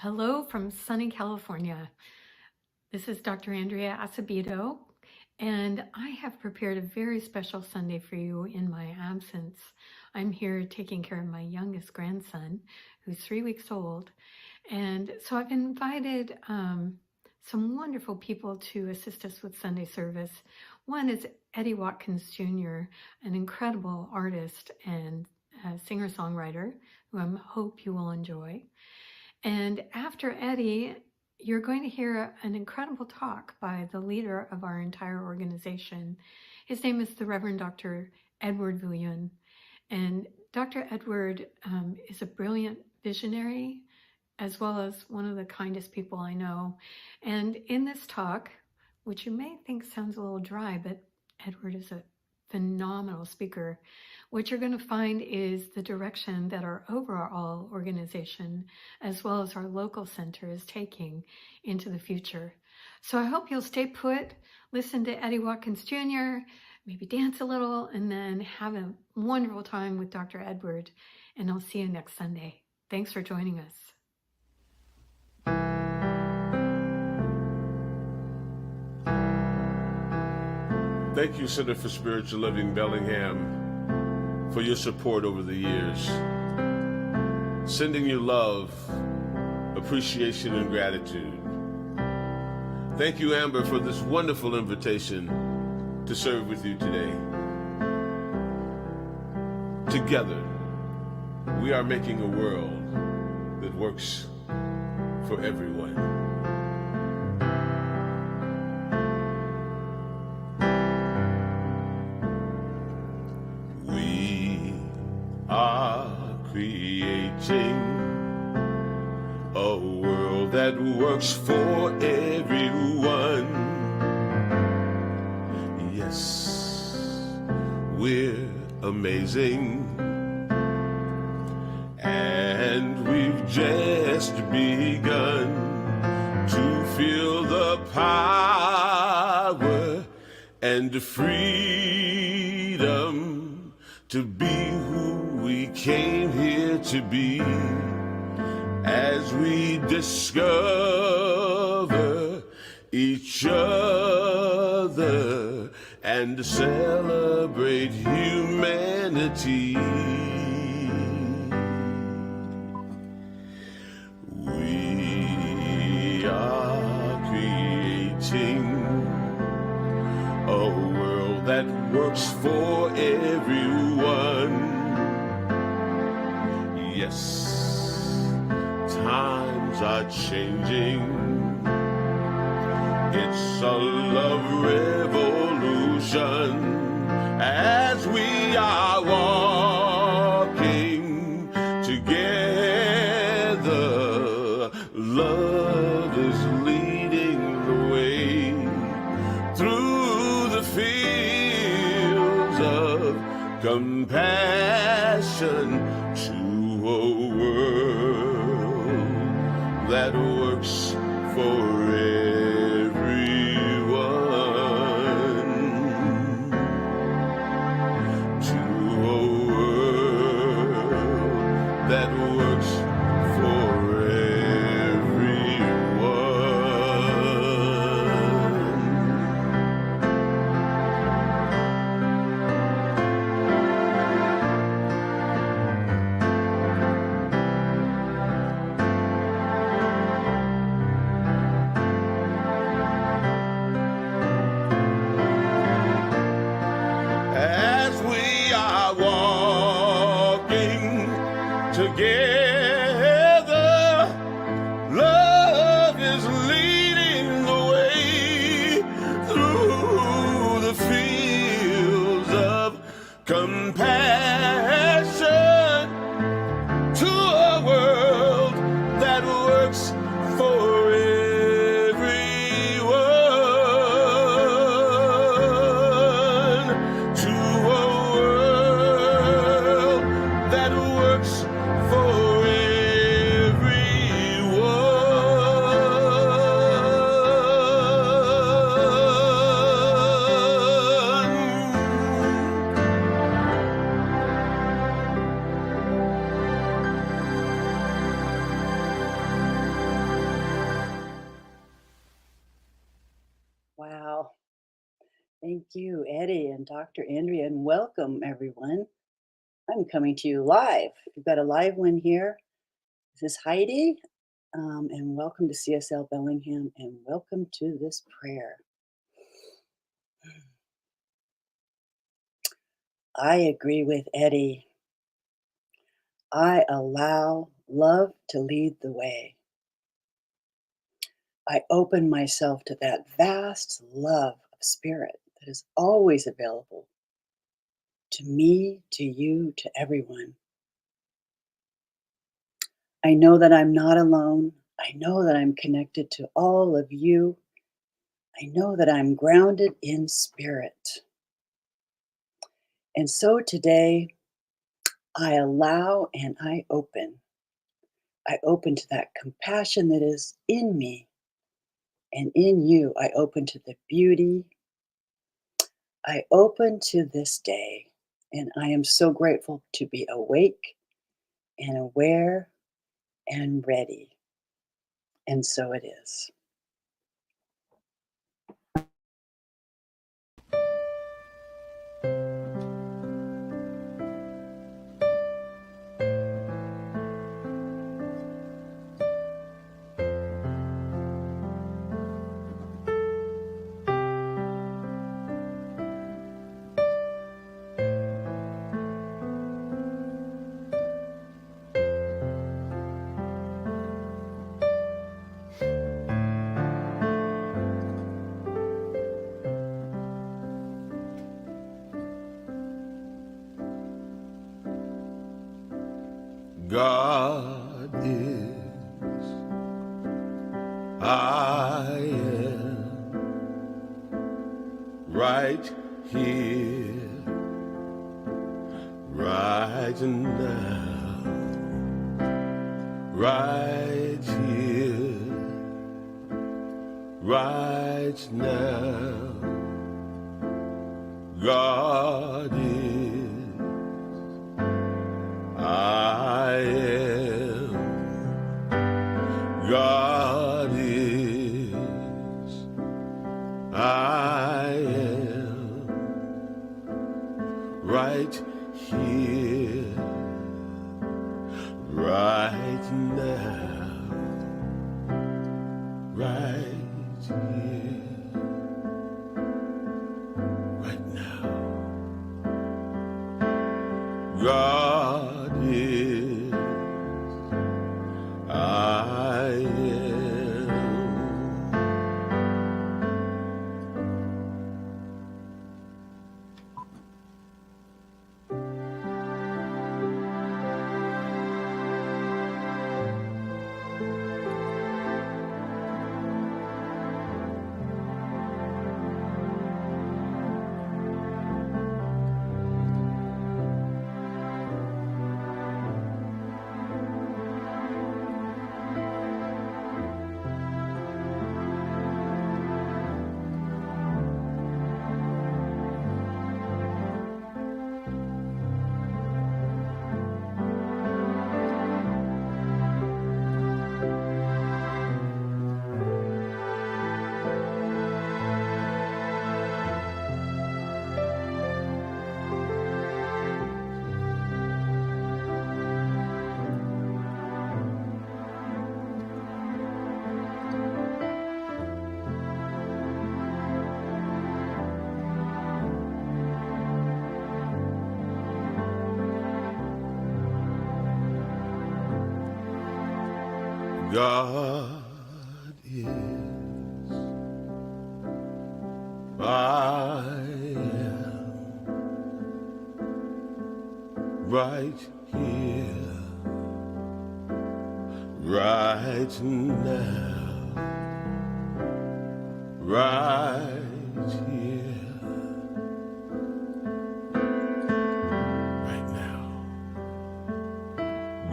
Hello from sunny California. This is Dr. Andrea Acevedo, and I have prepared a very special Sunday for you in my absence. I'm here taking care of my youngest grandson, who's 3 weeks old. And so I've invited some wonderful people to assist us with Sunday service. One is Eddie Watkins Jr., an incredible artist and singer-songwriter who I hope you will enjoy. And after Eddie, you're going to hear an incredible talk by the leader of our entire organization. His name is the Reverend Dr. Edward Vilhoen. And Dr. Edward is a brilliant visionary, as well as one of the kindest people I know. And in this talk, which you may think sounds a little dry, but Edward is a phenomenal speaker. What you're going to find is the direction that our overall organization, as well as our local center, is taking into the future. So I hope you'll stay put, listen to Eddie Watkins Jr., maybe dance a little, and then have a wonderful time with Dr. Edward. And I'll see you next Sunday. Thanks for joining us. Thank you, Center for Spiritual Living Bellingham, for your support over the years. Sending you love, appreciation, and gratitude. Thank you, Amber, for this wonderful invitation to serve with you today. Together, we are making a world that works for everyone. Creating a world that works for everyone. Yes, we're amazing, and we've just begun to feel the power and the freedom to be who we came here to be, as we discover each other and celebrate humanity. We are creating a world that works for everyone. Yes, times are changing. It's a love revolution as we are walking together. Love is leading the way through the fields of compassion to a world that works for everyone. To a world that works for together, love is leading the way through the fields of compassion to a world that works for everyone. To a world that works for Thank you, Eddie and Dr. Andrea, and welcome everyone. I'm coming to you live. We've got a live one here. This is Heidi, and welcome to CSL Bellingham, and welcome to this prayer. I agree with Eddie. I allow love to lead the way. I open myself to that vast love of spirit that is always available to me, to you, to everyone. I know that I'm not alone. I know that I'm connected to all of you. I know that I'm grounded in spirit. And so today, I allow and I open. I open to that compassion that is in me and in you. I open to the beauty. I open to this day. And I am so grateful to be awake and aware and ready. And so it is. God is, I am, right here, right now, right here, right now. God is, I am. God is, I am. Right here, right now, right here, right now. God is, I am. God is, I am, right here, right now, right here, right now.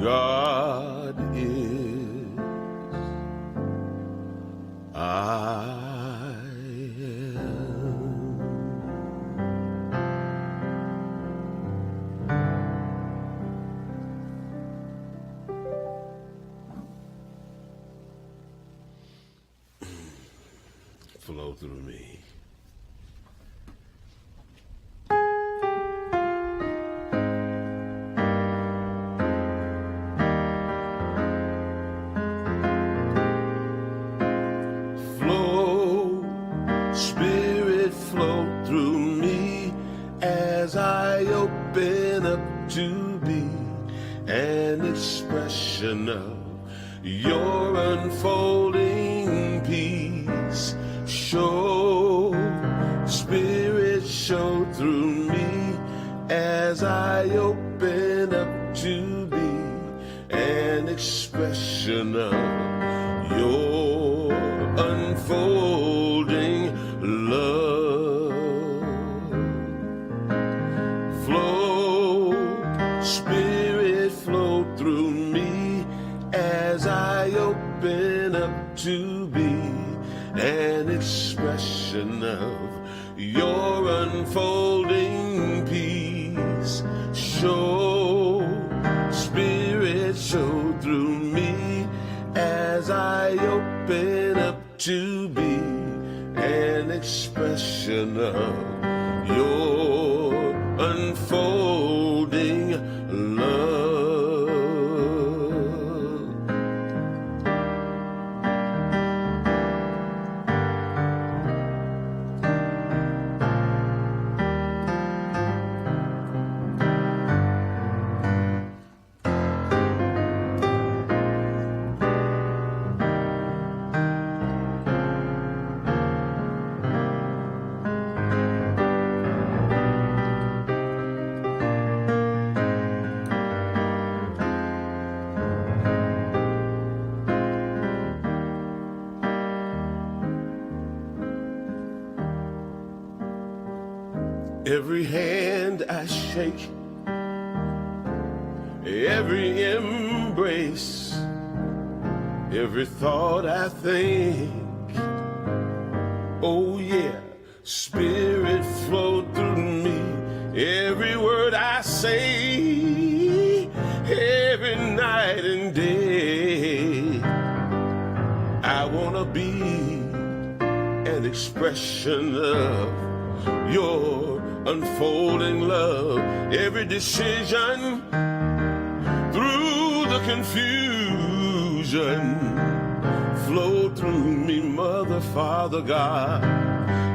God is, I am. Flow through me. an expression of your unfolding peace. Show, Spirit, show through me as I open up to be an expression of your unfolding love. Flow, Spirit, flow through me as I open up to be an expression of your unfolding peace. Show, Spirit, show through me as I open up to be an expression of your unfolding love. Every hand I shake, every embrace, every thought I think, oh yeah, Spirit flow through me. Every word I say, every night and day, I wanna be an expression of your unfolding love. Every decision through the confusion, flow through me, Mother, Father, God,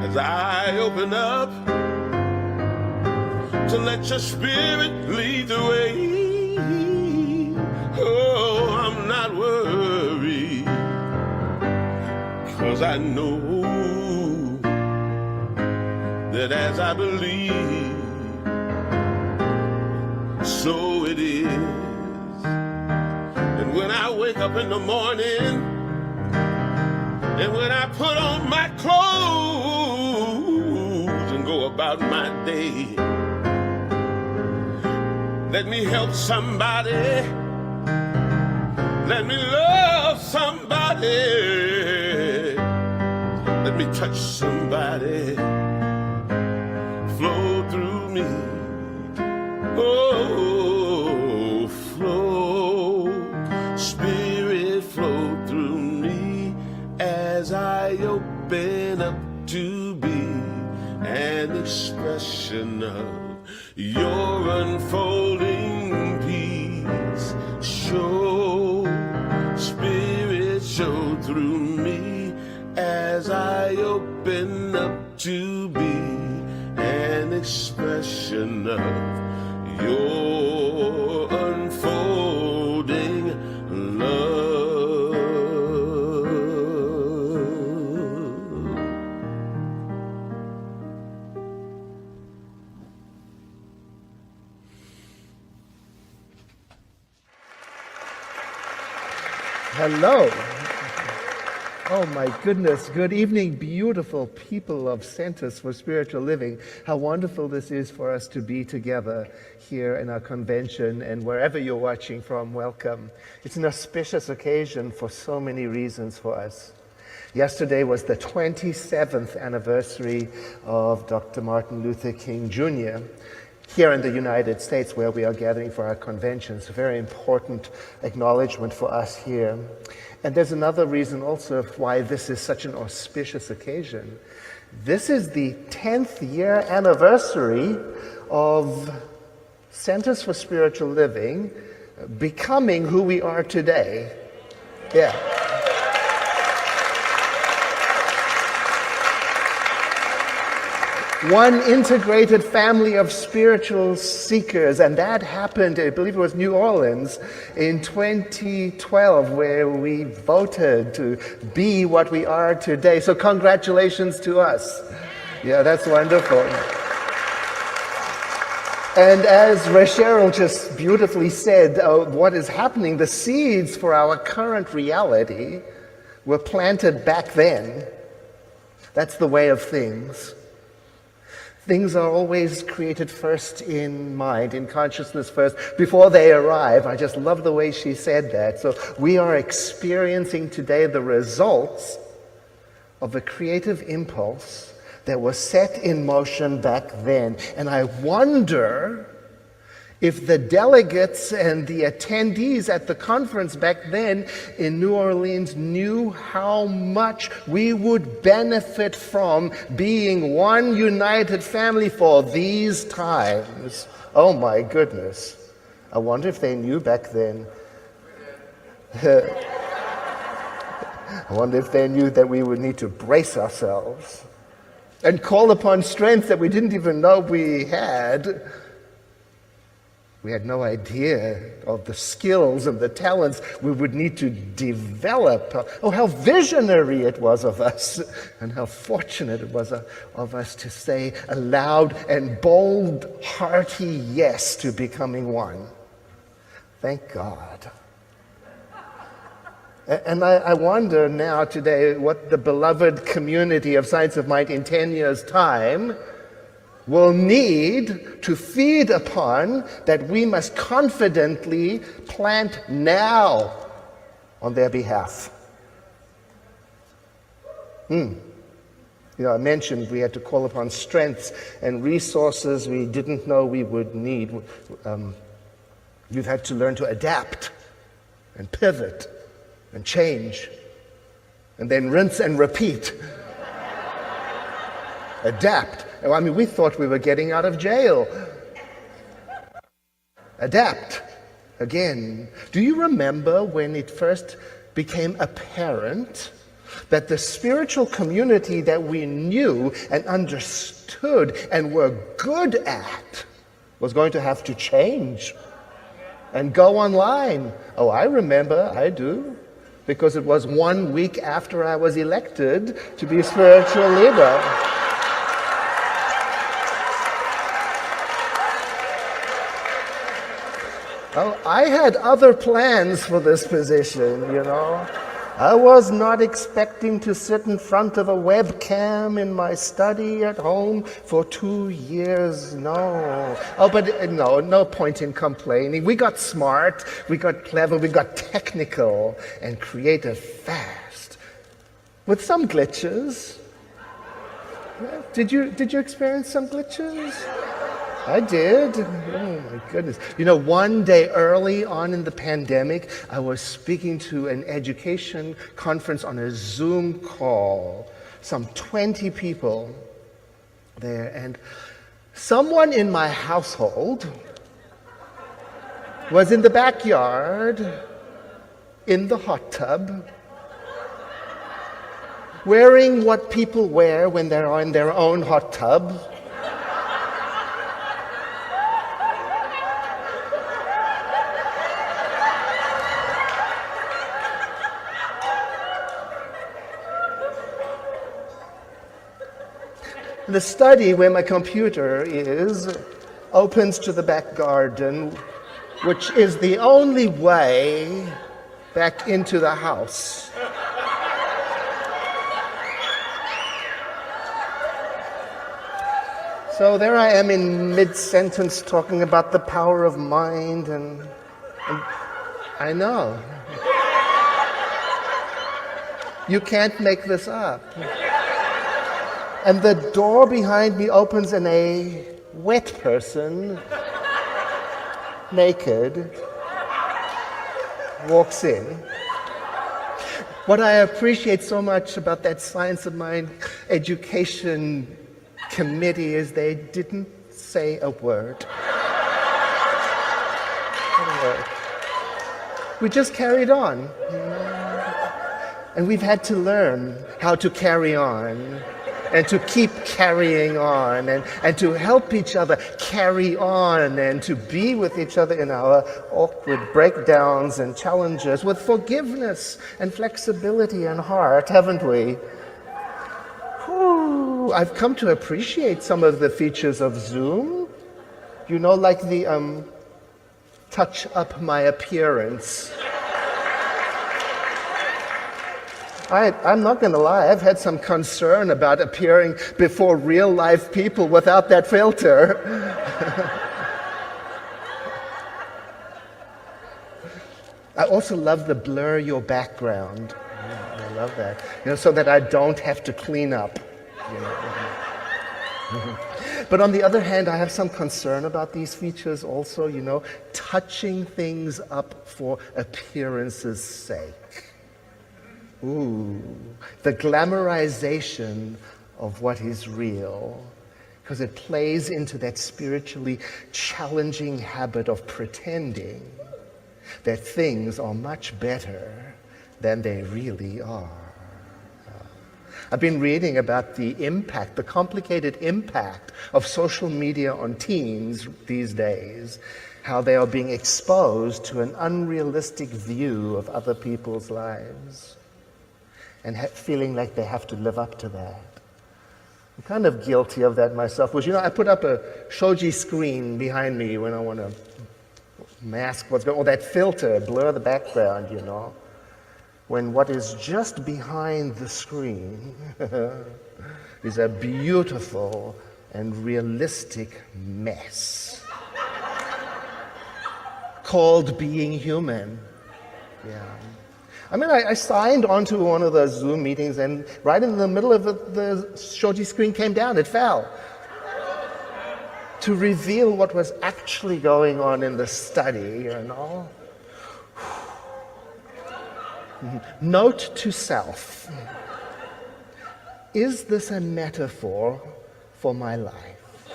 as I open up to let your Spirit lead the way. Oh, I'm not worried, 'cause I know that as I believe, so it is. And when I wake up in the morning, and when I put on my clothes and go about my day, let me help somebody, let me love somebody, let me touch somebody. Flow through me, oh, flow, Spirit, flow through me as I open up to be an expression of your unfolding peace. Show, Spirit, show through me as I open up to be an expression of your unfolding love. Hello. Oh my goodness. Good evening, beautiful people of Centers for Spiritual Living. How wonderful this is for us to be together here in our convention, and wherever you're watching from, welcome. It's an auspicious occasion for so many reasons for us. Yesterday was the 27th anniversary of Dr. Martin Luther King Jr. here in the United States, where we are gathering for our convention. It's a very important acknowledgement for us here. And there's another reason also why this is such an auspicious occasion. This is the 10th year anniversary of Centers for Spiritual Living becoming who we are today. Yeah. one integrated family of spiritual seekers. And that happened, I believe it was New Orleans, in 2012, where we voted to be what we are today. So congratulations to us. Yeah, that's wonderful. And as Cheryl just beautifully said, what is happening, the seeds for our current reality were planted back then. That's the way of things. Things are always created first in mind, in consciousness first, before they arrive. I just love the way she said that. So we are experiencing today the results of a creative impulse that was set in motion back then. And I wonder if the delegates and the attendees at the conference back then in New Orleans knew how much we would benefit from being one united family for these times. Oh my goodness. I wonder if they knew back then. I wonder if they knew that we would need to brace ourselves and call upon strength that we didn't even know we had. We had no idea of the skills and the talents we would need to develop. Oh, how visionary it was of us, and how fortunate it was of us to say a loud and bold, hearty yes to becoming one. Thank God. And I wonder now today what the beloved community of Science of Mind in 10 years' time will need to feed upon that we must confidently plant now on their behalf. You know, I mentioned we had to call upon strengths and resources we didn't know we would need. We've had to learn to adapt and pivot and change and then rinse and repeat. Adapt. I mean, we thought we were getting out of jail. Adapt again. Do you remember when it first became apparent that the spiritual community that we knew and understood and were good at was going to have to change and go online? Oh, I remember, I do, because it was 1 week after I was elected to be spiritual leader. Oh, I had other plans for this position, you know. I was not expecting to sit in front of a webcam in my study at home for 2 years, no. Oh, but no point in complaining. We got smart, we got clever, we got technical and creative fast. With some glitches. Did you experience some glitches? I did. Oh my goodness. You know, one day early on in the pandemic, I was speaking to an education conference on a Zoom call. Some 20 people there, and someone in my household was in the backyard, in the hot tub, wearing what people wear when they're in their own hot tub. The study where my computer is opens to the back garden, which is the only way back into the house. So there I am in mid-sentence talking about the power of mind, and I know. You can't make this up. And the door behind me opens and a wet person, naked, walks in. What I appreciate so much about that Science of Mind education committee is they didn't say a word. Not a word. We just carried on. You know? And we've had to learn how to carry on and to keep carrying on and to help each other carry on and to be with each other in our awkward breakdowns and challenges with forgiveness and flexibility and heart, haven't we? Whew, I've come to appreciate some of the features of Zoom. You know, like the touch up my appearance. I'm not going to lie, I've had some concern about appearing before real life people without that filter. I also love the blur your background. I love that. You know, so that I don't have to clean up. You know. But on the other hand, I have some concern about these features also, you know, touching things up for appearance's sake. Ooh, the glamorization of what is real, because it plays into that spiritually challenging habit of pretending that things are much better than they really are. I've been reading about the impact, the complicated impact of social media on teens these days, how they are being exposed to an unrealistic view of other people's lives and feeling like they have to live up to that. I'm kind of guilty of that myself. Because, you know, I put up a shoji screen behind me when I want to mask what's going on, or that filter, blur the background, you know, when what is just behind the screen is a beautiful and realistic mess called being human. Yeah. I mean, I signed onto one of those Zoom meetings, and right in the middle of it, the shoji screen came down. It fell. To reveal what was actually going on in the study, you know. Note to self. Is this a metaphor for my life?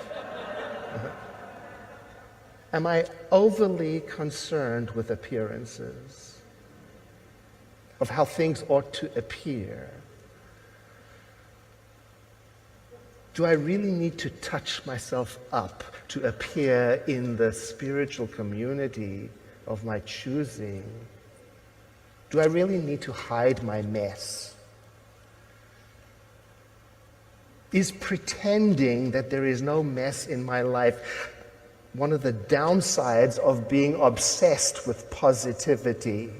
Am I overly concerned with appearances? Of how things ought to appear? Do I really need to touch myself up to appear in the spiritual community of my choosing? Do I really need to hide my mess? Is pretending that there is no mess in my life one of the downsides of being obsessed with positivity?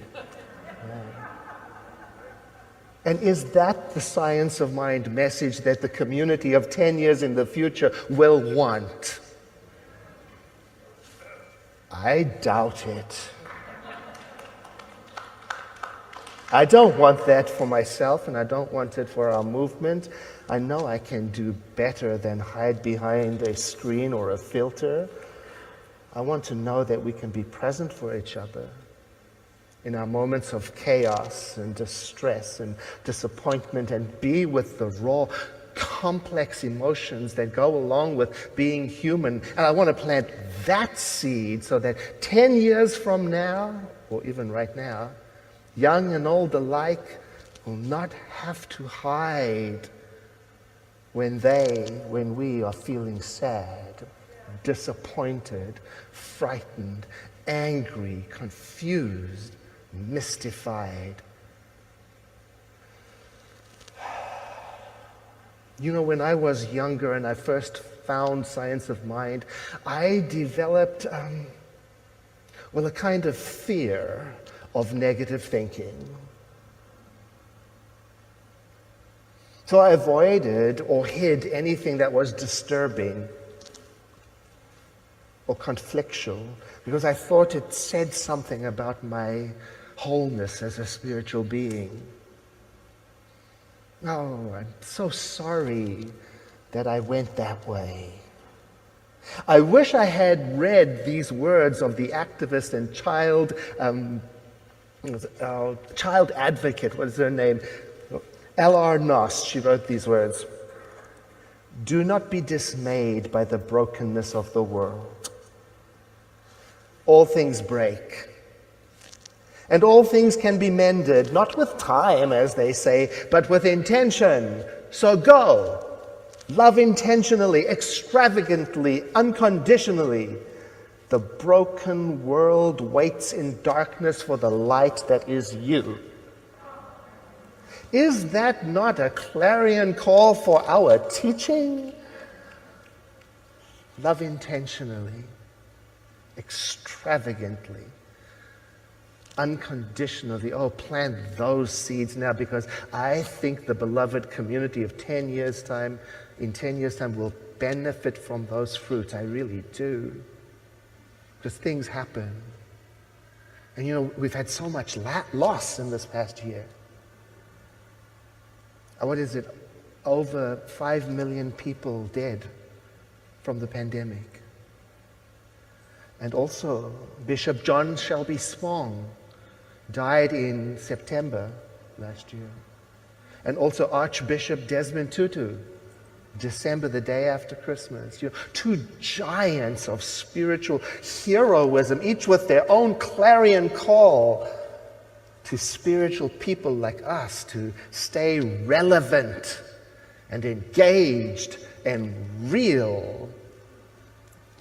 And is that the Science of Mind message that the community of 10 years in the future will want? I doubt it. I don't want that for myself, and I don't want it for our movement. I know I can do better than hide behind a screen or a filter. I want to know that we can be present for each other in our moments of chaos and distress and disappointment, and be with the raw, complex emotions that go along with being human. And I want to plant that seed so that 10 years from now, or even right now, young and old alike will not have to hide when we are feeling sad, disappointed, frightened, angry, confused, mystified. You know, when I was younger and I first found Science of Mind, I developed, a kind of fear of negative thinking. So I avoided or hid anything that was disturbing or conflictual, because I thought it said something about my wholeness as a spiritual being. Oh, I'm so sorry that I went that way. I wish I had read these words of the activist and child advocate, what is her name? L.R. Noss. She wrote these words: "Do not be dismayed by the brokenness of the world. All things break, and all things can be mended, not with time, as they say, but with intention. So go, Love intentionally, extravagantly, unconditionally. The broken world waits in darkness for the light that is you. Is that not a clarion call for our teaching? Love intentionally, extravagantly, unconditionally. Oh, plant those seeds now, because I think the beloved community of 10 years' time, in 10 years' time, will benefit from those fruits. I really do. Because things happen. And you know, we've had so much loss in this past year. What is it? Over 5 million people dead from the pandemic. And also, Bishop John Shelby Spong died in September last year. And also Archbishop Desmond Tutu, December, the day after Christmas. You know, two giants of spiritual heroism, each with their own clarion call to spiritual people like us to stay relevant and engaged and real,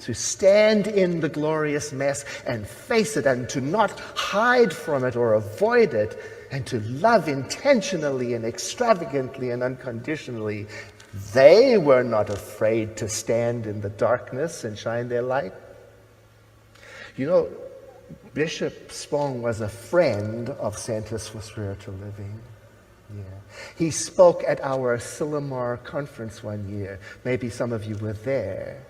to stand in the glorious mess and face it, and to not hide from it or avoid it, and to love intentionally and extravagantly and unconditionally. They were not afraid to stand in the darkness and shine their light. You know, Bishop Spong was a friend of Centers for Spiritual Living. Yeah. He spoke at our Sillamar conference one year. Maybe some of you were there.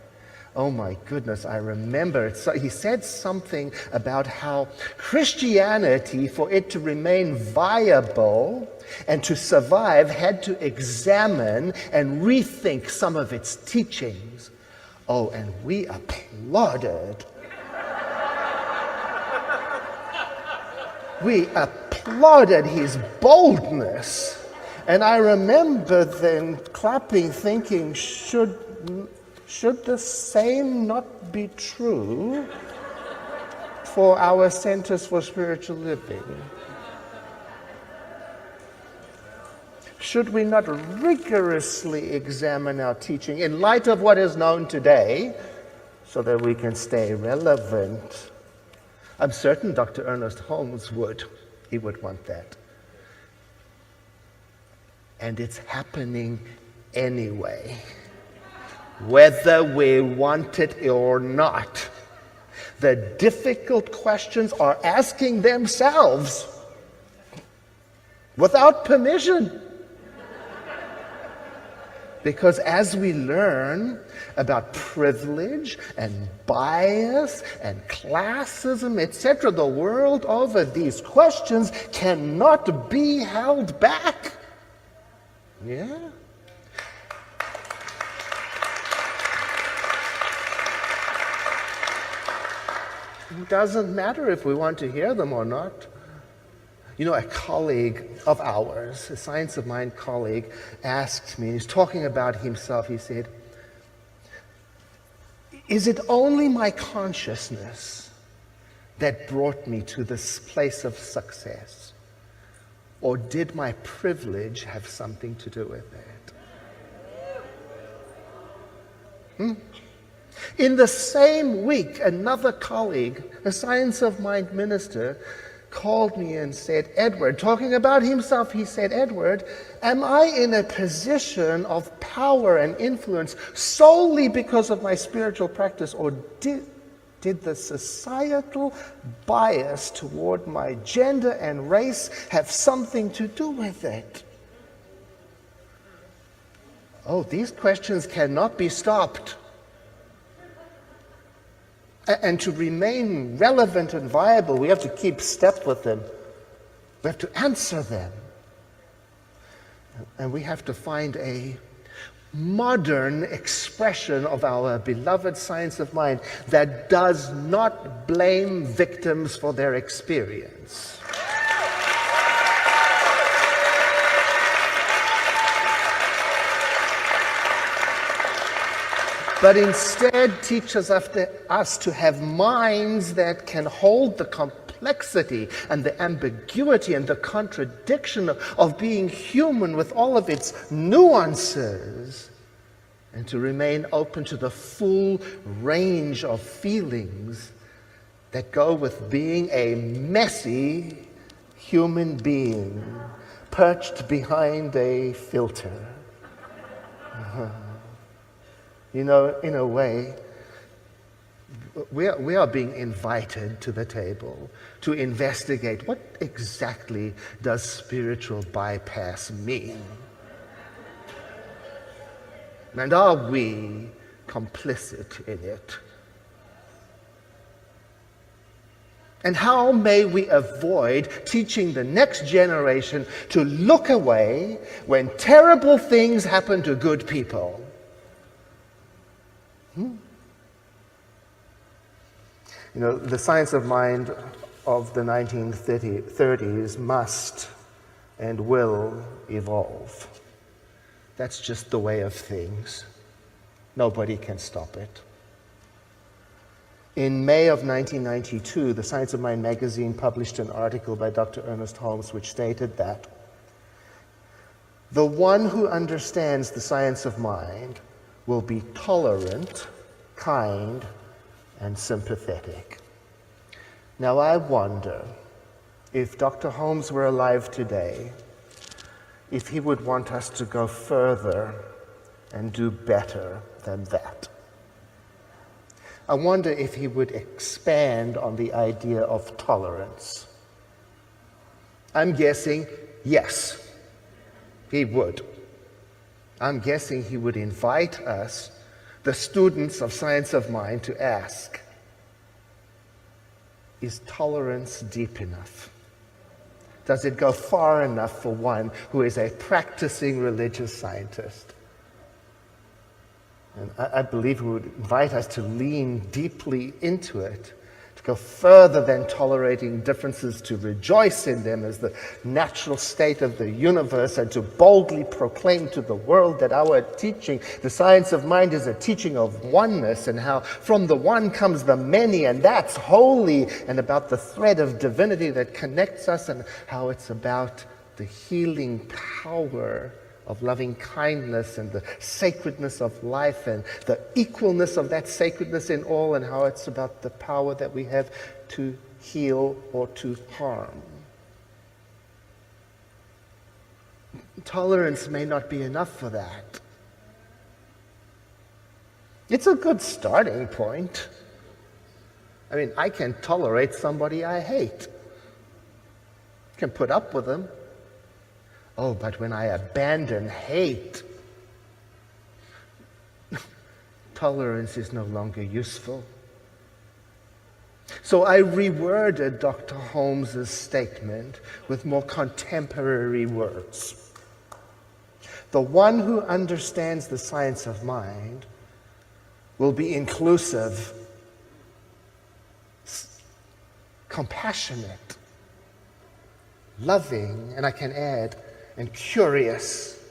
Oh my goodness, I remember it. So he said something about how Christianity, for it to remain viable and to survive, had to examine and rethink some of its teachings. Oh, and we applauded. We applauded his boldness. And I remember then clapping, thinking, should the same not be true for our Centers for Spiritual Living? Should we not rigorously examine our teaching in light of what is known today so that we can stay relevant? I'm certain Dr. Ernest Holmes would. He would want that. And it's happening anyway, whether we want it or not. The difficult questions are asking themselves without permission. Because as we learn about privilege and bias and classism, etc., the world over, these questions cannot be held back. Yeah? It doesn't matter if we want to hear them or not. You know, a colleague of ours, a Science of Mind colleague, asked me, and he's talking about himself, he said, is it only my consciousness that brought me to this place of success? Or did my privilege have something to do with that? In the same week, another colleague, a Science of Mind minister, called me and said, Edward, talking about himself, he said, Edward, am I in a position of power and influence solely because of my spiritual practice, or did the societal bias toward my gender and race have something to do with it? Oh, these questions cannot be stopped. And to remain relevant and viable, we have to keep step with them. We have to answer them. And we have to find a modern expression of our beloved Science of Mind that does not blame victims for their experience. But instead teaches us to have minds that can hold the complexity and the ambiguity and the contradiction of being human with all of its nuances, and to remain open to the full range of feelings that go with being a messy human being perched behind a filter. You know, in a way, we are being invited to the table to investigate what exactly does spiritual bypass mean? And are we complicit in it? And how may we avoid teaching the next generation to look away when terrible things happen to good people? You know, the science of mind of the 1930s must and will evolve. That's just the way of things. Nobody can stop it. In May of 1992, the Science of Mind magazine published an article by Dr. Ernest Holmes which stated that the one who understands the science of mind will be tolerant, kind, and sympathetic. Now I wonder if Dr. Holmes were alive today, if he would want us to go further and do better than that. I wonder if he would expand on the idea of tolerance. I'm guessing yes, he would. I'm guessing he would invite us, the students of Science of Mind, to ask, is tolerance deep enough? Does it go far enough for one who is a practicing religious scientist? And I believe he would invite us to lean deeply into it, to go further than tolerating differences, to rejoice in them as the natural state of the universe, and to boldly proclaim to the world that our teaching, the science of mind, is a teaching of oneness, and how from the one comes the many, and that's holy, and about the thread of divinity that connects us, and how it's about the healing power of loving kindness and the sacredness of life and the equalness of that sacredness in all, and how it's about the power that we have to heal or to harm. Tolerance may not be enough for that. It's a good starting point. I mean, I can tolerate somebody I hate. I can put up with them. Oh, but when I abandon hate, tolerance is no longer useful. So I reworded Dr. Holmes's statement with more contemporary words. The one who understands the science of mind will be inclusive, compassionate, loving, and I can add, and curious,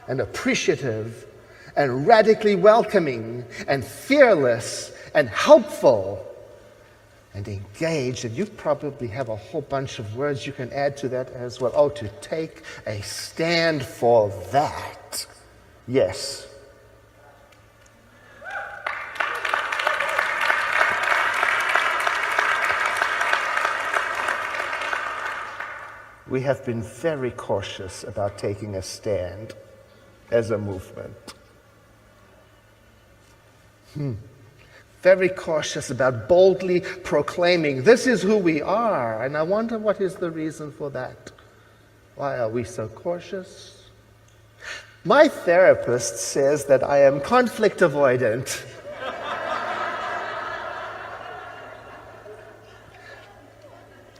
and appreciative, and radically welcoming, and fearless, and helpful, and engaged. And you probably have a whole bunch of words you can add to that as well. Oh, to take a stand for that. Yes. We have been very cautious about taking a stand as a movement. Very cautious about boldly proclaiming, this is who we are. And I wonder what is the reason for that. Why are we so cautious? My therapist says that I am conflict avoidant.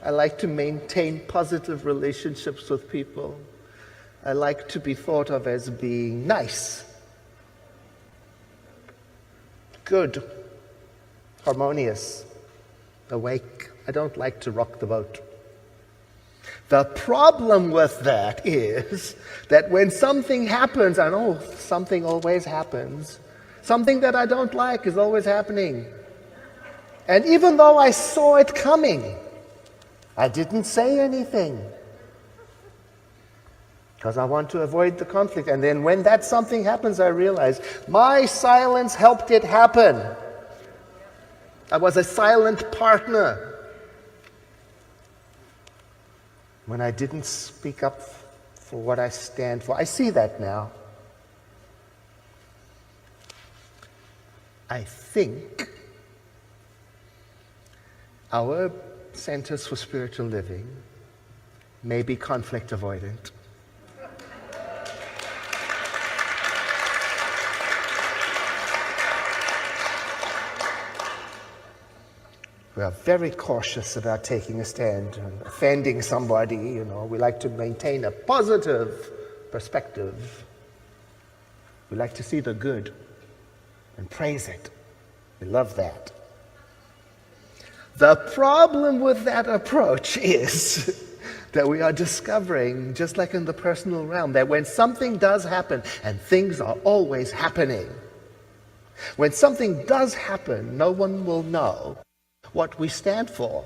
I like to maintain positive relationships with people. I like to be thought of as being nice, good, harmonious, awake. I don't like to rock the boat. The problem with that is that when something happens, and something always happens, something that I don't like is always happening. And even though I saw it coming, I didn't say anything. because I want to avoid the conflict. And then when that something happens, I realize my silence helped it happen. I was a silent partner when I didn't speak up for what I stand for. I see that now. I think our centers for spiritual living may be conflict avoidant. We are very cautious about taking a stand and offending somebody, We like to maintain a positive perspective. We like to see the good and praise it. We love that. The problem with that approach is that we are discovering, just like in the personal realm, that when something does happen, and things are always happening, when something does happen, no one will know what we stand for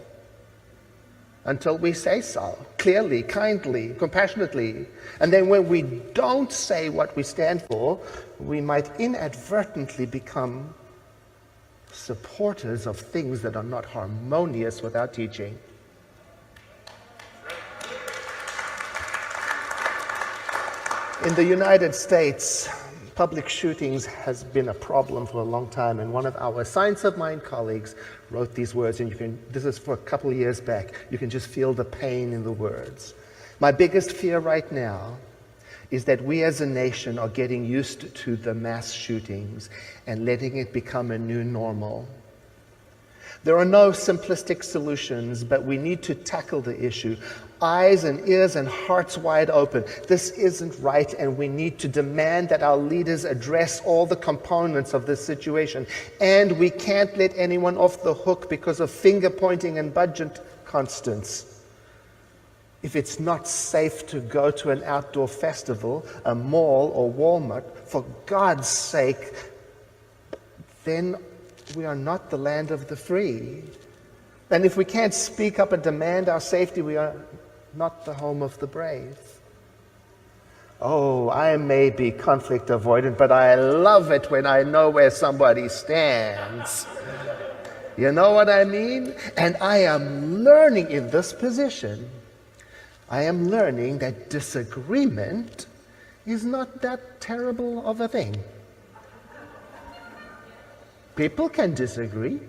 until we say so, clearly, kindly, compassionately. And then when we don't say what we stand for, we might inadvertently become supporters of things that are not harmonious with our teaching. In the United States, public shootings has been a problem for a long time, and one of our Science of Mind colleagues wrote these words, and this is for a couple of years back. You can just feel the pain in the words. My biggest fear right now is that we as a nation are getting used to the mass shootings and letting it become a new normal. There are no simplistic solutions, but we need to tackle the issue. Eyes and ears and hearts wide open. This isn't right, and we need to demand that our leaders address all the components of this situation. And we can't let anyone off the hook because of finger pointing and budget constants. If it's not safe to go to an outdoor festival, a mall or Walmart, for God's sake, then we are not the land of the free. And if we can't speak up and demand our safety, we are not the home of the brave. Oh, I may be conflict avoidant, but I love it when I know where somebody stands. You know what I mean? And I am learning in this position, I am learning that disagreement is not that terrible of a thing. People can disagree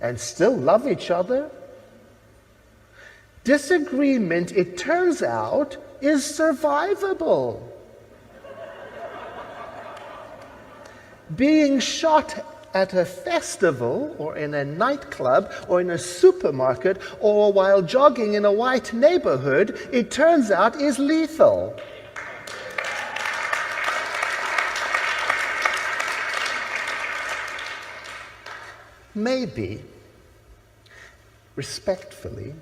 and still love each other. Disagreement, it turns out, is survivable. Being shot at a festival or in a nightclub or in a supermarket or while jogging in a white neighborhood, it turns out is lethal. Maybe, respectfully,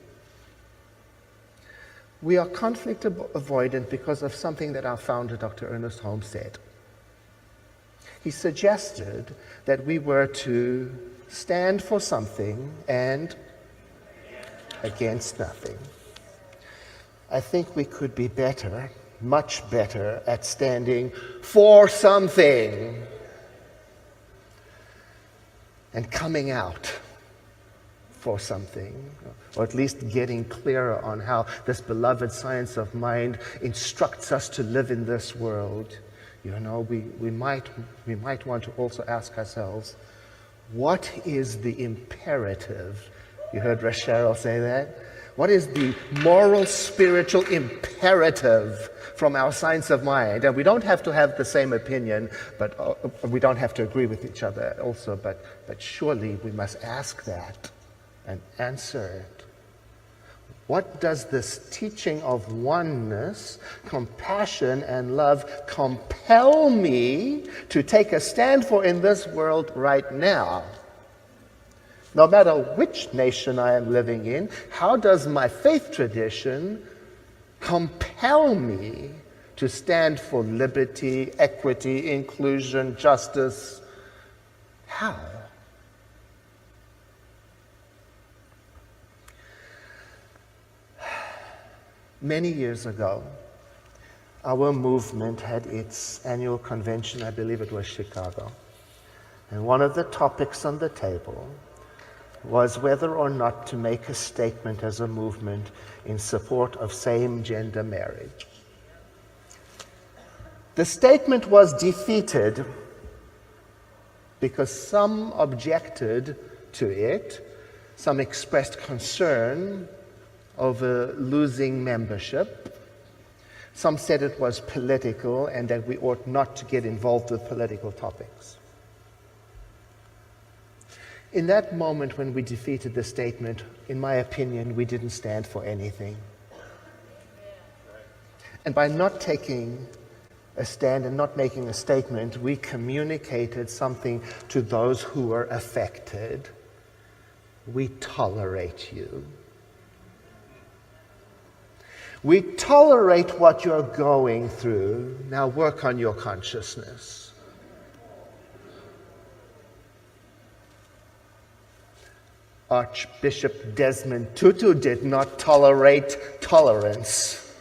we are conflict avoidant because of something that our founder, Dr. Ernest Holmes, said. He suggested that we were to stand for something and against nothing. I think we could be better, much better, at standing for something and coming out for something, or at least getting clearer on how this beloved science of mind instructs us to live in this world. We might want to also ask ourselves, what is the imperative? You heard Rachel say that? What is the moral, spiritual imperative from our science of mind? And we don't have to have the same opinion, but we don't have to agree with each other also, but surely we must ask that and answer it. What does this teaching of oneness, compassion, and love compel me to take a stand for in this world right now? No matter which nation I am living in, how does my faith tradition compel me to stand for liberty, equity, inclusion, justice? How? Many years ago, our movement had its annual convention, I believe it was Chicago. And one of the topics on the table was whether or not to make a statement as a movement in support of same-gender marriage. The statement was defeated because some objected to it, some expressed concern over losing membership, some said it was political and that we ought not to get involved with political topics. In that moment when we defeated the statement, in my opinion, we didn't stand for anything. And by not taking a stand and not making a statement, we communicated something to those who were affected. We tolerate you. We tolerate what you're going through. Now work on your consciousness. Archbishop Desmond Tutu did not tolerate tolerance.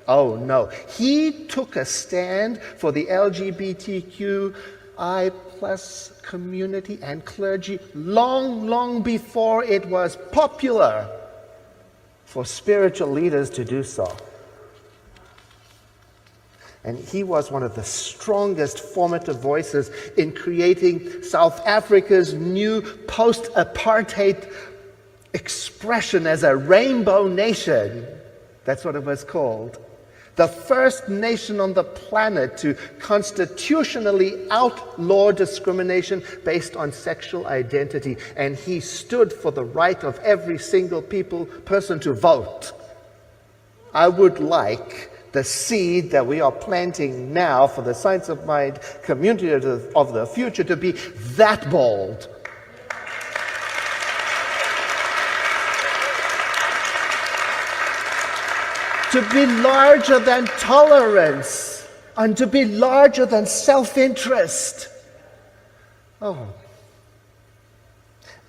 Oh no. He took a stand for the LGBTQI plus community and clergy long before it was popular for spiritual leaders to do so. And he was one of the strongest formative voices in creating South Africa's new post-apartheid expression as a rainbow nation. That's what it was called. The first nation on the planet to constitutionally outlaw discrimination based on sexual identity. And he stood for the right of every single person to vote. I would like the seed that we are planting now for the Science of Mind community of the future to be that bold. To be larger than tolerance and to be larger than self-interest. Oh,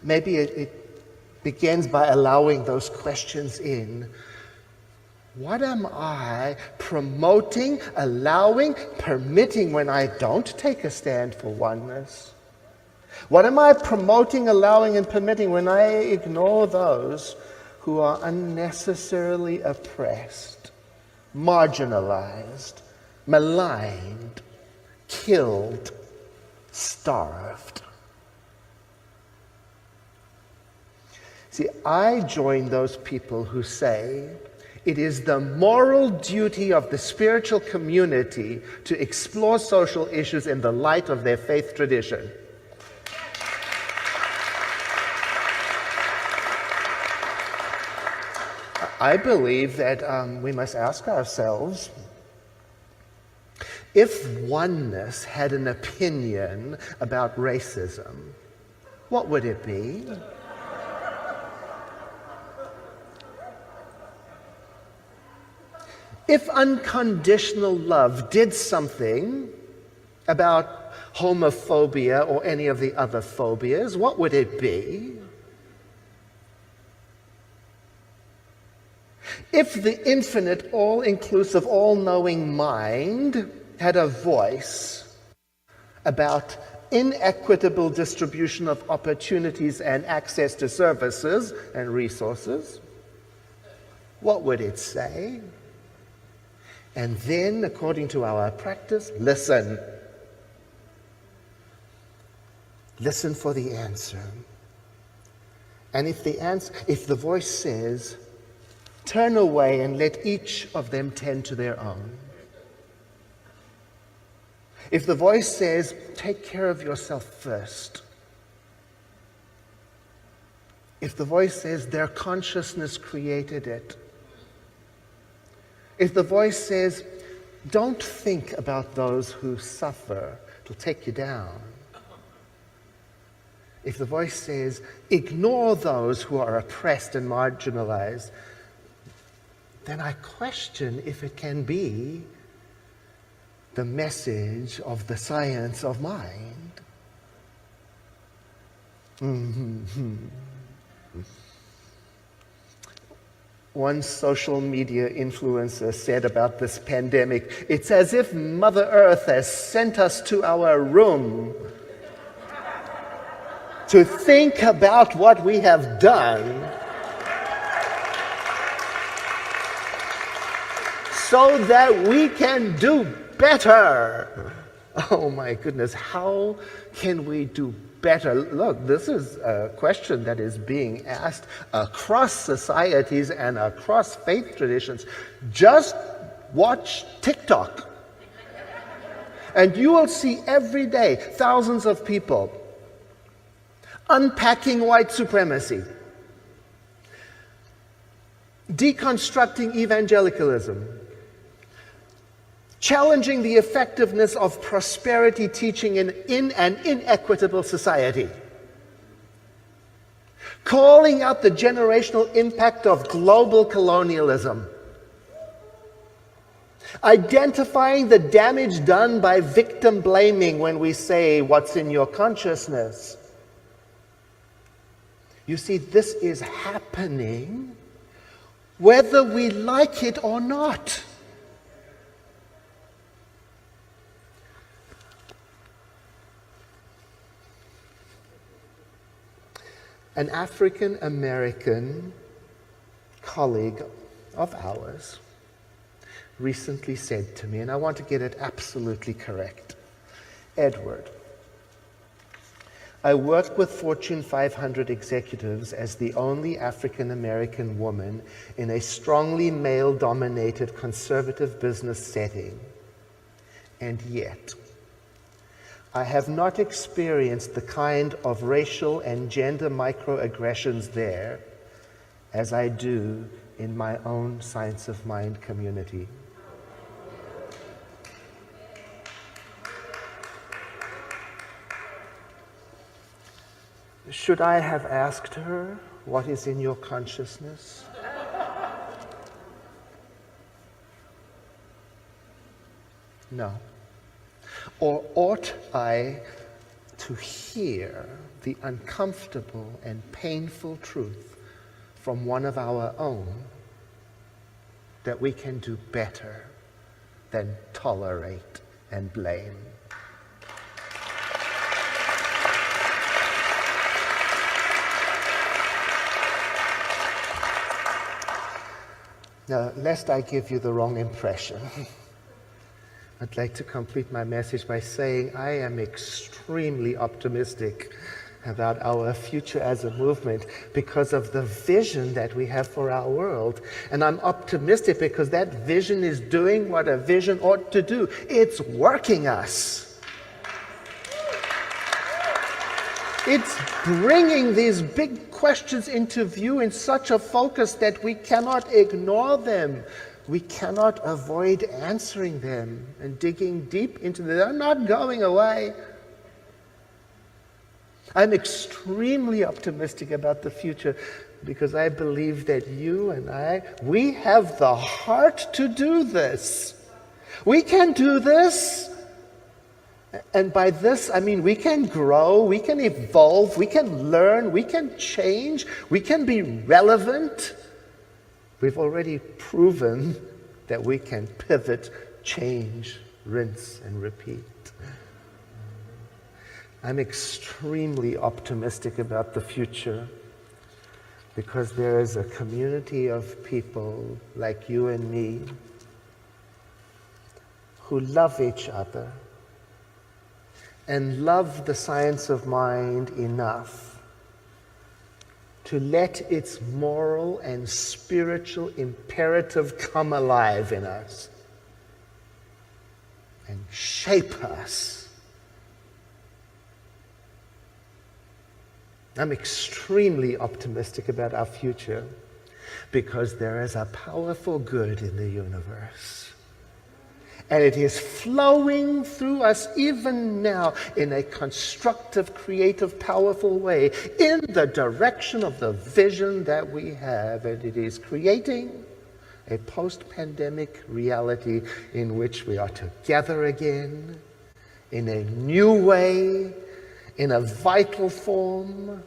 maybe it begins by allowing those questions in. What am I promoting, allowing, permitting when I don't take a stand for oneness? What am I promoting, allowing, and permitting when I ignore those who are unnecessarily oppressed, marginalized, maligned, killed, starved? See, I join those people who say it is the moral duty of the spiritual community to explore social issues in the light of their faith tradition. I believe that we must ask ourselves, if oneness had an opinion about racism, what would it be? If unconditional love did something about homophobia or any of the other phobias, what would it be? If the infinite, all-inclusive, all-knowing mind had a voice about inequitable distribution of opportunities and access to services and resources, what would it say? And then, according to our practice, listen. Listen for the answer. And if the voice says, turn away and let each of them tend to their own. If the voice says, take care of yourself first. If the voice says, their consciousness created it. If the voice says, don't think about those who suffer, it'll take you down. If the voice says, ignore those who are oppressed and marginalized, then I question if it can be the message of the science of mind. One social media influencer said about this pandemic, "It's as if Mother Earth has sent us to our room to think about what we have done so that we can do better." Oh my goodness, how can we do better? Look, this is a question that is being asked across societies and across faith traditions. Just watch TikTok. And you will see every day thousands of people unpacking white supremacy, deconstructing evangelicalism, challenging the effectiveness of prosperity teaching in an inequitable society, calling out the generational impact of global colonialism, identifying the damage done by victim blaming when we say, "What's in your consciousness?" You see, this is happening whether we like it or not. An African American colleague of ours recently said to me, and I want to get it absolutely correct, "Edward, I work with Fortune 500 executives as the only African American woman in a strongly male-dominated conservative business setting, and yet I have not experienced the kind of racial and gender microaggressions there as I do in my own Science of Mind community." Should I have asked her, "What is in your consciousness?" No. Or ought I to hear the uncomfortable and painful truth from one of our own that we can do better than tolerate and blame? Now, lest I give you the wrong impression, I'd like to complete my message by saying I am extremely optimistic about our future as a movement because of the vision that we have for our world. And I'm optimistic because that vision is doing what a vision ought to do. It's working us. It's bringing these big questions into view in such a focus that we cannot ignore them. We cannot avoid answering them and digging deep into them. They're not going away. I'm extremely optimistic about the future because I believe that you and we have the heart to do this. We can do this. And by this, I mean we can grow, we can evolve, we can learn, we can change, we can be relevant. We've already proven that we can pivot, change, rinse, and repeat. I'm extremely optimistic about the future because there is a community of people like you and me who love each other and love the science of mind enough to let its moral and spiritual imperative come alive in us and shape us. I'm extremely optimistic about our future because there is a powerful good in the universe. And it is flowing through us even now in a constructive, creative, powerful way in the direction of the vision that we have. And it is creating a post-pandemic reality in which we are together again in a new way, in a vital form,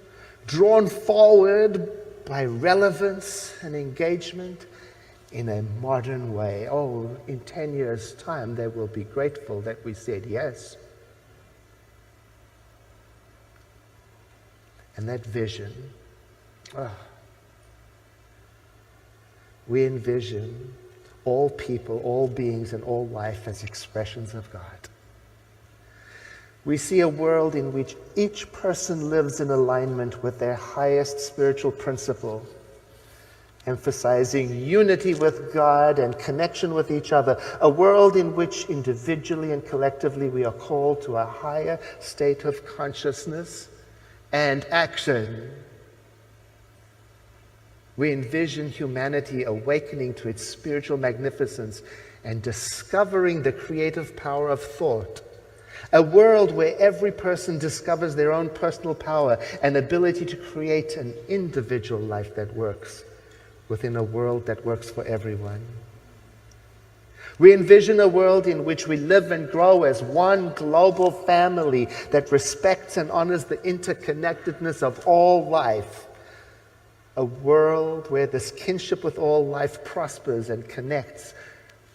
drawn forward by relevance and engagement in a modern way. Oh, in 10 years' time, they will be grateful that we said yes. And that vision, we envision all people, all beings, and all life as expressions of God. We see a world in which each person lives in alignment with their highest spiritual principle, emphasizing unity with God and connection with each other, a world in which individually and collectively we are called to a higher state of consciousness and action. We envision humanity awakening to its spiritual magnificence and discovering the creative power of thought. A world where every person discovers their own personal power and ability to create an individual life that works within a world that works for everyone. We envision a world in which we live and grow as one global family that respects and honors the interconnectedness of all life. A world where this kinship with all life prospers and connects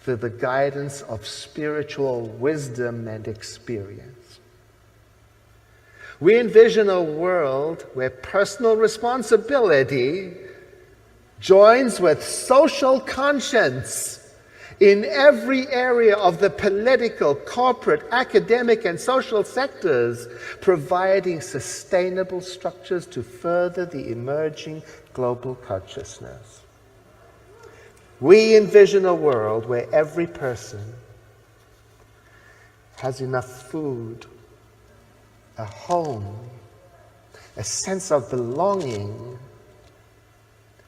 through the guidance of spiritual wisdom and experience. We envision a world where personal responsibility joins with social conscience in every area of the political, corporate, academic, and social sectors, providing sustainable structures to further the emerging global consciousness. We envision a world where every person has enough food, a home, a sense of belonging,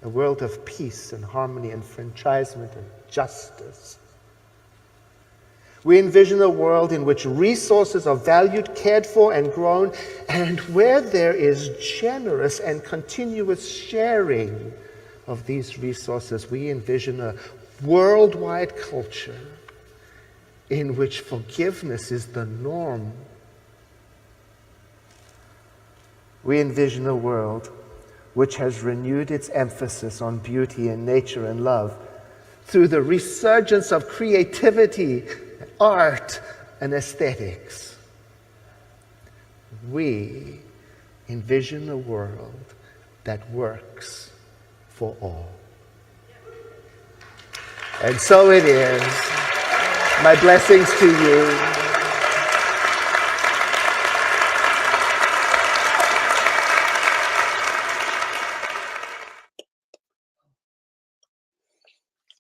a world of peace and harmony, enfranchisement and justice. We envision a world in which resources are valued, cared for, and grown, and where there is generous and continuous sharing of these resources. We envision a worldwide culture in which forgiveness is the norm. We envision a world which has renewed its emphasis on beauty and nature and love through the resurgence of creativity, art, and aesthetics. We envision a world that works for all. And so it is. My blessings to you.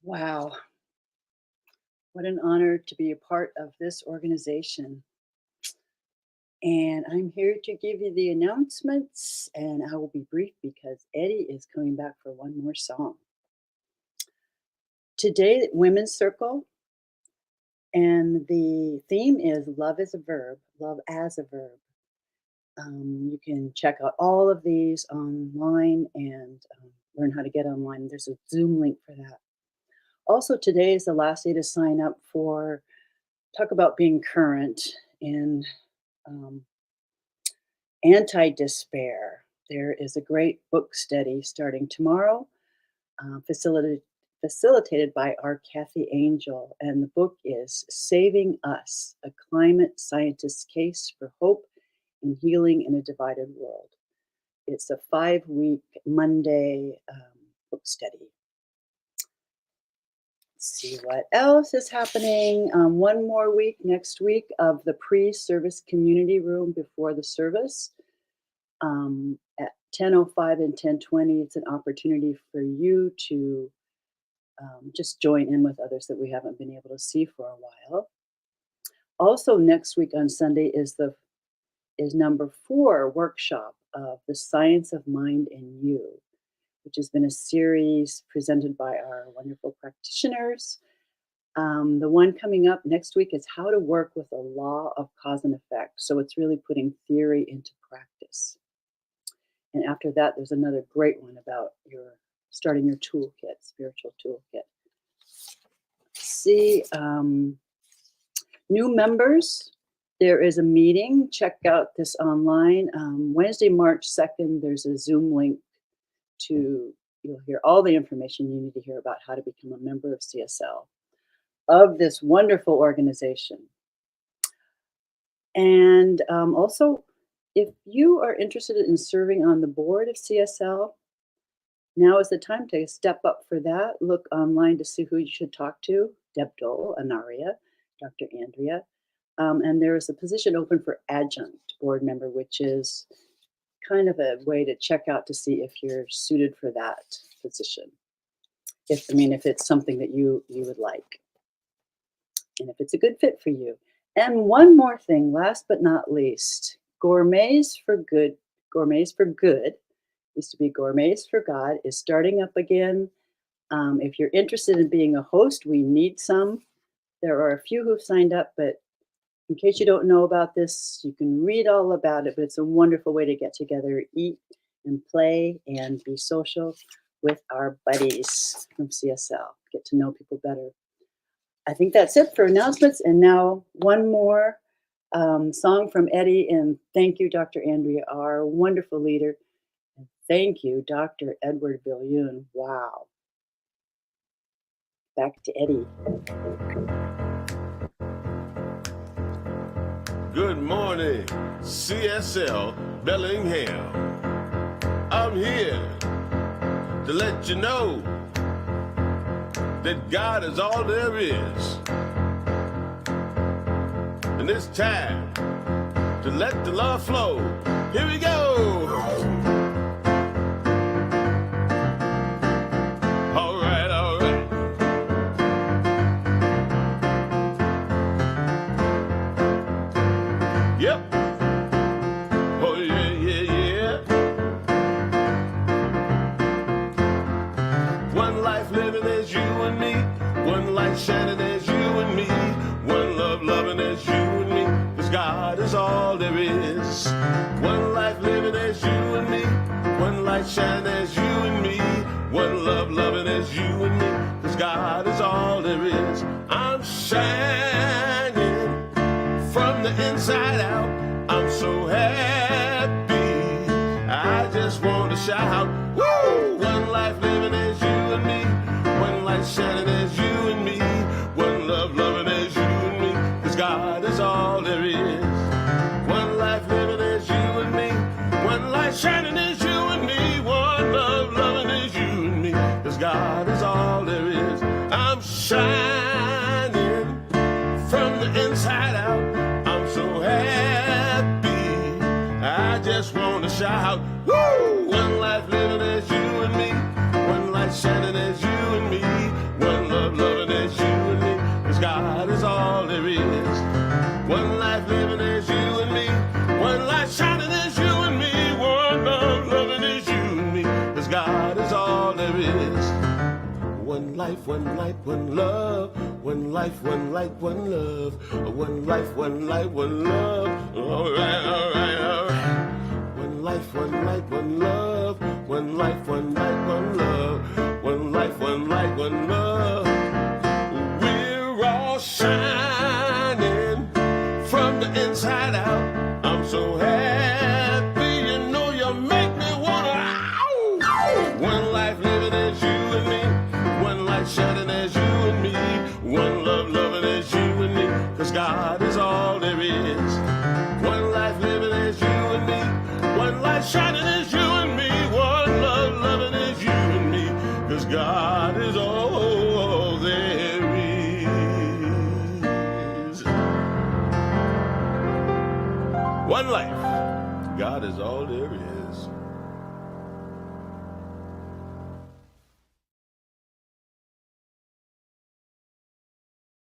Wow. What an honor to be a part of this organization. And I'm here to give you the announcements, and I will be brief because Eddie is coming back for one more song. Today, Women's Circle, and the theme is Love is a Verb, Love as a Verb. You can check out all of these online and learn how to get online. There's a Zoom link for that. Also, today is the last day to sign up for Talk About Being Current in Anti-Despair. There is a great book study starting tomorrow, facilitated by our Kathy Angel, and the book is Saving Us, A Climate Scientist's Case for Hope and Healing in a Divided World. It's a 5-week Monday book study. See what else is happening. One more week next week of the pre-service community room before the service. At 10:05 and 10:20, it's an opportunity for you to just join in with others that we haven't been able to see for a while. Also, next week on Sunday is number 4 workshop of The Science of Mind in You, which has been a series presented by our wonderful practitioners. The one coming up next week is how to work with the law of cause and effect. So it's really putting theory into practice. And after that, there's another great one about starting your toolkit, spiritual toolkit. See, new members, there is a meeting. Check out this online. Wednesday, March 2nd, there's a Zoom link you'll hear all the information you need to hear about how to become a member of CSL, of this wonderful organization. And also, if you are interested in serving on the board of CSL, now is the time to step up for that. Look online to see who you should talk to: Deb Dole, Anaria, Dr. Andrea. And there is a position open for adjunct board member, which is kind of a way to check out to see if you're suited for that position. If it's something that you would like, and if it's a good fit for you. And one more thing, last but not least, Gourmets for Good, used to be Gourmets for God, is starting up again. If you're interested in being a host, we need some. There are a few who've signed up, but in case you don't know about this, you can read all about it, but it's a wonderful way to get together, eat and play and be social with our buddies from CSL, get to know people better. I think that's it for announcements. And now one more song from Eddie. And thank you, Dr. Andrea, our wonderful leader. And thank you, Dr. Edward Vilhoen. Wow. Back to Eddie. Good morning, CSL Bellingham. I'm here to let you know that God is all there is. And it's time to let the love flow. Here we go. All right, all right. Yep. Oh, yeah, yeah, yeah. One life living as you and me. One light shining as you and me. One love loving as you and me. 'Cause God is all there is. One life living as you and me. One light shining as you and me. One love loving as you and me. 'Cause God is all there is. I'm shining from the inside out. I'm so happy. I just want to shout. Woo! One life living as you and me. One light shining as you and me. One love loving as you and me. 'Cause God is all there is. One life living as you and me. One light shining as you and me. One love loving as you and me. 'Cause God is all there is. I'm shining from the inside out. I'm so happy. I just want to shout. Woo! One life living as you and me. One light shining as you and me. One love loving as you and me. 'Cause God is all there is. One life living as you and me. One light shining as you and me. One love loving as you and me. 'Cause God is all there is. One life, one light, one love. One life, one light, one love. One life, one light, one love. All right, all right, all right. One life, one light, one love. One life, one light, one love. One life, one light, one love. We're all shining from the inside out. I'm so happy, you know you make me wanna. Ow! One life living as you and me. One light shining as you and me. One love loving as you and me. 'Cause God is all there is. One life living as you and me. One light shining as you and me. One love loving as you and me. 'Cause God is all there is. One life. God is all there is.